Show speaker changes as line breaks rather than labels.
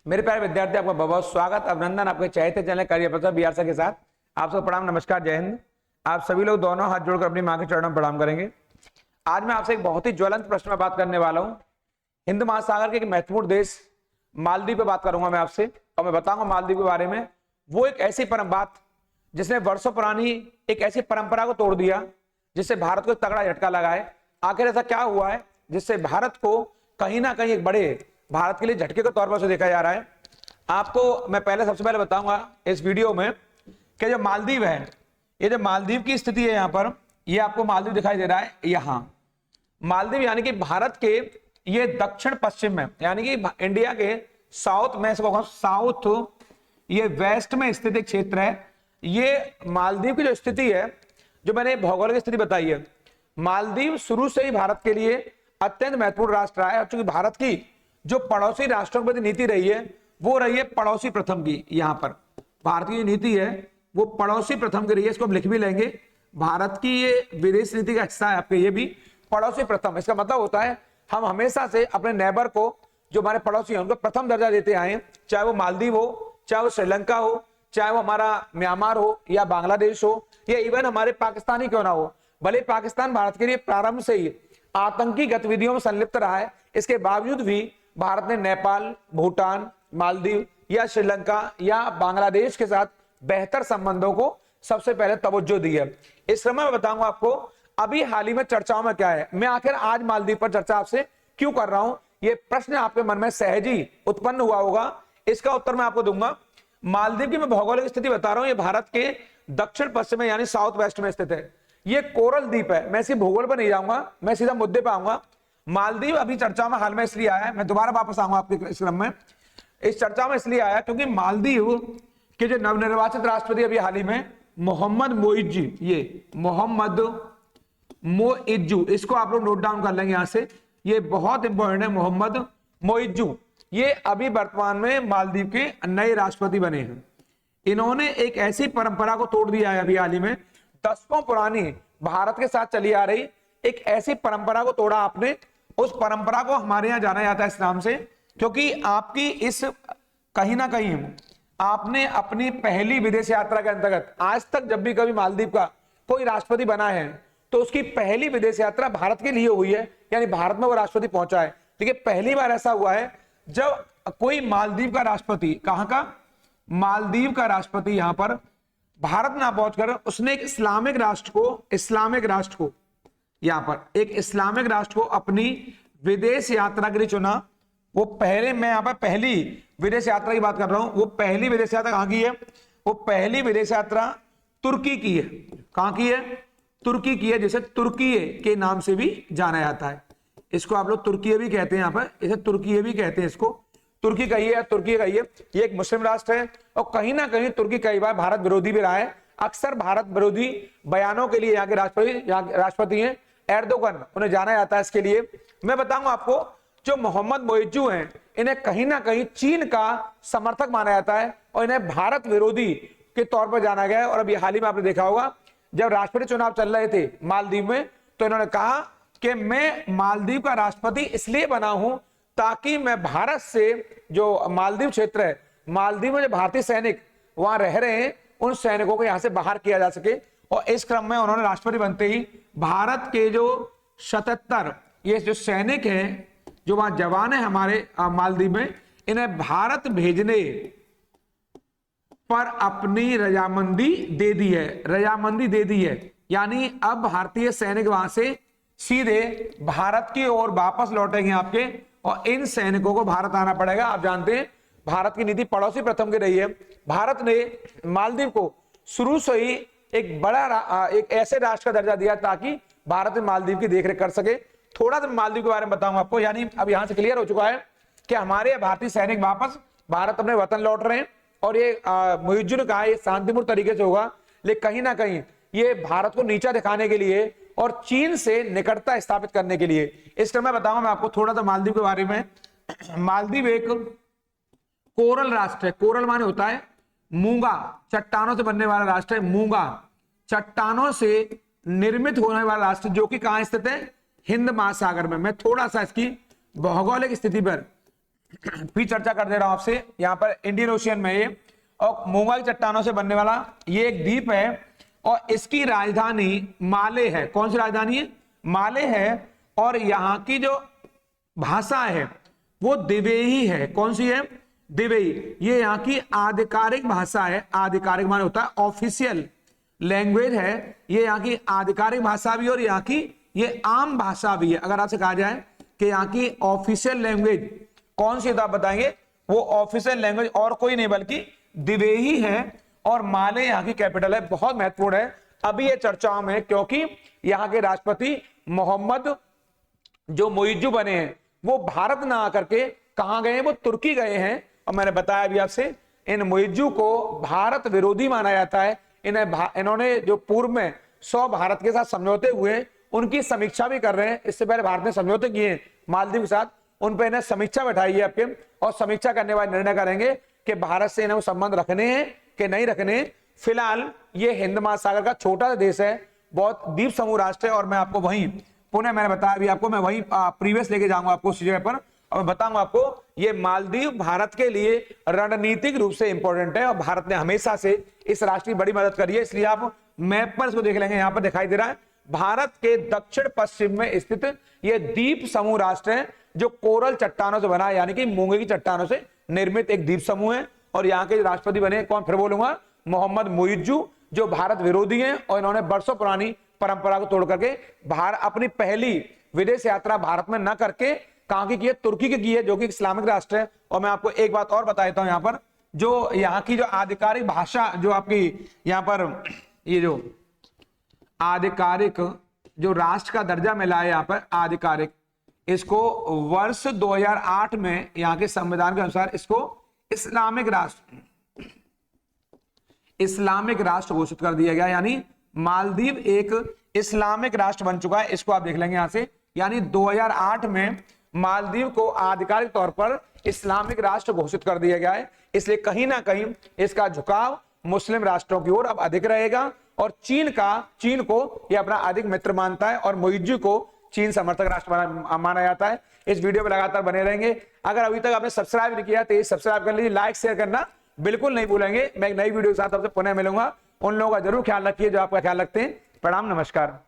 मेरे प्यारे विद्यार्थी, आपका बहुत बहुत स्वागत, अभिनंदन आपके चहेते चैनल करियर प्रसाद बिहार सर के साथ। आप सब प्रणाम, नमस्कार, जय हिंद। आप सभी लोग दोनों हाथ जोड़कर अपनी मां के चरणों में प्रणाम करेंगे। आज मैं आपसे एक बहुत ही ज्वलंत प्रश्न में बात करने वाला हूं। हिंद महासागर के एक महत्वपूर्ण देश मालदीव पे बात करूंगा मैं आपसे, और मैं बताऊंगा मालदीव के बारे में। वो एक ऐसी परम बात जिसने वर्षों पुरानी एक ऐसी परंपरा को तोड़ दिया, जिससे भारत को तगड़ा झटका लगा है। आखिर ऐसा क्या हुआ है जिससे भारत को कहीं ना कहीं एक बड़े भारत के लिए झटके के तौर पर से देखा जा रहा है। आपको मैं सबसे पहले बताऊंगा इस वीडियो में कि जो मालदीव है, ये जो मालदीव की स्थिति है, यहाँ पर ये आपको मालदीव दिखाई दे रहा है। यहाँ मालदीव यानी कि भारत के ये दक्षिण पश्चिम में, यानी कि इंडिया के साउथ में, साउथ ये वेस्ट में स्थित एक क्षेत्र है। ये मालदीव की जो स्थिति है, जो मैंने भौगोलिक स्थिति बताई है, मालदीव शुरू से ही भारत के लिए अत्यंत महत्वपूर्ण राष्ट्र है। और चूंकि भारत की जो पड़ोसी राष्ट्रों की नीति रही है, वो रही है पड़ोसी प्रथम की। यहाँ पर भारतीय नीति है वो पड़ोसी प्रथम की रही है। इसको हम लिख भी लेंगे, भारत की ये विदेश नीति का हिस्सा है आपके, ये भी पड़ोसी प्रथम। इसका मतलब होता है हम हमेशा से अपने नेबर को, जो हमारे पड़ोसी हैं, उनको प्रथम दर्जा देते आए हैं। चाहे वो मालदीव हो, चाहे वो श्रीलंका हो, चाहे वो हमारा म्यांमार हो या बांग्लादेश हो, या इवन हमारे पाकिस्तान ही क्यों ना हो। भले पाकिस्तान भारत के लिए प्रारंभ से ही आतंकी गतिविधियों में संलिप्त रहा है, इसके बावजूद भी भारत ने नेपाल, भूटान, मालदीव या श्रीलंका या बांग्लादेश के साथ बेहतर संबंधों को सबसे पहले तवज्जो दी है। इस समय मैं बताऊंगा आपको अभी हाल ही में चर्चाओं में क्या है। मैं आखिर आज मालदीव पर चर्चा आपसे क्यों कर रहा हूं, ये प्रश्न आपके मन में सहज ही उत्पन्न हुआ होगा। इसका उत्तर मैं आपको दूंगा। मालदीव की मैं भौगोलिक स्थिति बता रहा हूं, ये भारत के दक्षिण पश्चिम में यानी साउथ वेस्ट में स्थित है। ये कोरल द्वीप है। मैं इसकी भूगोल पर नहीं जाऊंगा, मैं सीधा मुद्दे पर आऊंगा। मालदीव अभी चर्चा में हाल में इसलिए आया है, मैं दोबारा वापस आऊंगा आपके इस क्रम में। इस चर्चा में इसलिए आया क्योंकि मालदीव के जो नवनिर्वाचित राष्ट्रपति अभी हाल ही में मोहम्मद मोइज्जू, ये मोहम्मद मोइज्जू, इसको आप लोग नोट डाउन कर लेंगे यहां से, ये बहुत इंपॉर्टेंट है। मोहम्मद मोइज्जू ये अभी वर्तमान में मालदीव के नए राष्ट्रपति बने हैं। इन्होंने एक ऐसी परंपरा को तोड़ दिया है अभी हाल ही में, दशकों पुरानी भारत के साथ चली आ रही एक ऐसी परंपरा को तोड़ा आपने। उस परंपरा को हमारे यहां जाना जाता है इस नाम से, क्योंकि आपकी इस कहीं ना कहीं आपने अपनी पहली विदेश यात्रा के अंतर्गत आज तक जब भी कभी मालदीव का कोई राष्ट्रपति बना है, तो उसकी पहली विदेश यात्रा भारत के लिए हुई है, यानी भारत में वो राष्ट्रपति पहुंचा है। देखिए, पहली बार ऐसा हुआ है जब कोई मालदीव का राष्ट्रपति, कहां का, मालदीव का राष्ट्रपति यहां पर भारत ना पहुंचकर उसने एक इस्लामिक राष्ट्र को यहां पर एक इस्लामिक राष्ट्र को अपनी विदेश यात्रा के लिए चुना। वो पहले, मैं यहां पर पहली विदेश यात्रा की बात कर रहा हूं, वो पहली विदेश यात्रा कहां की है, वो पहली विदेश यात्रा तुर्की की है। कहां की है, तुर्की की है, जिसे तुर्की के नाम से भी जाना जाता है। इसको आप लोग तुर्की भी कहते हैं, यहां पर इसे तुर्की भी कहते हैं, इसको तुर्की कहिए या तुर्की कहिए। ये एक मुस्लिम राष्ट्र है और कहीं ना कहीं तुर्की कई बार भारत विरोधी भी रहा है। अक्सर भारत विरोधी बयानों के लिए यहाँ के राष्ट्रपति हैं एर्दोगन, उन्हें जाना जाता है इसके लिए। मैं बताऊंगा आपको, जो मोहम्मद मोइज्जू हैं, इन्हें कहीं ना कहीं चीन का समर्थक माना जाता है और इन्हें भारत विरोधी के तौर पर जाना गया है। और अभी हाल ही में आपने देखा होगा, जब राष्ट्रपति चुनाव चल रहे थे मालदीव में, तो इन्होंने कहा कि मैं मालदीव का राष्ट्रपति इसलिए बना हूं ताकि मैं भारत से, जो मालदीव क्षेत्र है, मालदीव में जो भारतीय सैनिक वहां रह रहे हैं, उन सैनिकों को यहां से बाहर किया जा सके। और इस क्रम में उन्होंने राष्ट्रपति बनते ही भारत के जो 77 ये जो सैनिक हैं, जो वहां जवान है हमारे मालदीव में, इन्हें भारत भेजने पर अपनी रजामंदी दे दी है। यानी अब भारतीय सैनिक वहां से सीधे भारत की ओर वापस लौटेंगे आपके, और इन सैनिकों को भारत आना पड़ेगा। आप जानते हैं भारत की नीति पड़ोसी प्रथम की रही है। भारत ने मालदीव को शुरू से ही एक ऐसे राष्ट्र का दर्जा दिया ताकि भारत मालदीव की देखरेख कर सके। थोड़ा सा मालदीव के बारे में बताऊंगा आपको, यानी अब यहां से क्लियर हो चुका है कि हमारे भारतीय सैनिक वापस भारत अपने वतन लौट रहे हैं। और ये मोइज्जू ने कहा ये शांतिपूर्ण तरीके से होगा, लेकिन कहीं ना कहीं ये भारत को नीचा दिखाने के लिए और चीन से निकटता स्थापित करने के लिए। इस क्रम में बताऊंगा मैं आपको थोड़ा सा मालदीव के बारे में। मालदीव एक कोरल राष्ट्र है। कोरल माने होता है मूंगा, चट्टानों से बनने वाला राष्ट्र है। मूंगा चट्टानों से निर्मित होने वाला राष्ट्र, जो कि कहां स्थित है, हिंद महासागर में। मैं थोड़ा सा इसकी भौगोलिक स्थिति पर फिर चर्चा कर दे रहा हूं आपसे। यहाँ पर इंडियन ओशियन में ये और मूंगा की चट्टानों से बनने वाला ये एक द्वीप है और इसकी राजधानी माले है। कौन सी राजधानी है? माले है। और यहाँ की जो भाषा है वो दिवेही है। कौन सी है? दिवेही। ये यहाँ की आधिकारिक भाषा है। आधिकारिक माने होता है ऑफिशियल लैंग्वेज है। ये यहाँ की आधिकारिक भाषा भी और यहाँ की ये आम भाषा भी है। अगर आपसे कहा जाए कि यहाँ की ऑफिशियल लैंग्वेज कौन सी, तो आप बताएंगे वो ऑफिशियल लैंग्वेज और कोई नहीं बल्कि दिवेही है। और माले यहाँ की कैपिटल है। बहुत महत्वपूर्ण है अभी ये चर्चाओं में, क्योंकि यहाँ के राष्ट्रपति मोहम्मद जो मुइज्जू बने हैं वो भारत ना आकर के कहां गए हैं? वो तुर्की गए हैं। और मैंने बताया अभी आपसे इन मुइज्जू को भारत विरोधी माना जाता है। इन्होंने जो पूर्व में 100 भारत के साथ समझौते हुए उनकी समीक्षा भी कर रहे हैं। इससे पहले भारत ने समझौते किए हैं मालदीव के साथ, उन पर इन्हें समीक्षा बैठाई है आपके, और समीक्षा करने बाद निर्णय करेंगे कि भारत से इन्हें संबंध रखने हैं कि नहीं रखने। फिलहाल ये हिंद महासागर का छोटा सा देश है, बहुत द्वीप समूह राष्ट्र है। और मैं आपको वहीं पुनः मैंने बताया अभी आपको, मैं वहीं प्रीवियस लेके जाऊंगा आपको उस जगह पर, और मैं बताऊंगा आपको ये मालदीव भारत के लिए रणनीतिक रूप से इंपॉर्टेंट है और भारत ने हमेशा से इस राष्ट्र की बड़ी मदद करी है। इसलिए आप मैप पर इसको देख लेंगे, यहाँ पर दिखाई दे रहा है भारत के दक्षिण पश्चिम में स्थित ये द्वीप समूह राष्ट्र है जो कोरल चट्टानों से बना है, यानी कि मूंगे की चट्टानों से निर्मित एक द्वीप समूह है। और यहाँ के राष्ट्रपति बने कौन? फिर बोलूंगा मोहम्मद मुइज्जू, जो भारत विरोधी हैं और इन्होंने बरसों पुरानी परंपरा को तोड़ करके अपनी पहली विदेश यात्रा भारत में न करके कहां की है? तुर्की की है, जो कि इस्लामिक राष्ट्र है। और मैं आपको एक बात और बता देता हूं, यहाँ पर जो यहाँ की जो आधिकारिक भाषा जो आपकी यहाँ पर ये जो आधिकारिक जो राष्ट्र का दर्जा मिला है यहाँ पर आधिकारिक, इसको वर्ष 2008 में यहाँ के संविधान के अनुसार इसको इस्लामिक राष्ट्र घोषित कर दिया गया। यानी मालदीव एक इस्लामिक राष्ट्र बन चुका है। इसको आप देख लेंगे यहां से, यानी 2008 में मालदीव को आधिकारिक तौर पर इस्लामिक राष्ट्र घोषित कर दिया गया है। इसलिए कहीं ना कहीं इसका झुकाव मुस्लिम राष्ट्रों की ओर अब अधिक रहेगा। और चीन को यह अपना अधिक मित्र मानता है और मुइज्जू को चीन समर्थक राष्ट्र माना जाता है। इस वीडियो में लगातार बने रहेंगे। अगर अभी तक आपने सब्सक्राइब नहीं किया तो सब्सक्राइब कर लीजिए, लाइक शेयर करना बिल्कुल नहीं भूलेंगे। मैं एक नई वीडियो के साथ आपसे पुनः मिलूंगा। उन लोगों का जरूर ख्याल रखिए जो आपका ख्याल रखते हैं। प्रणाम, नमस्कार।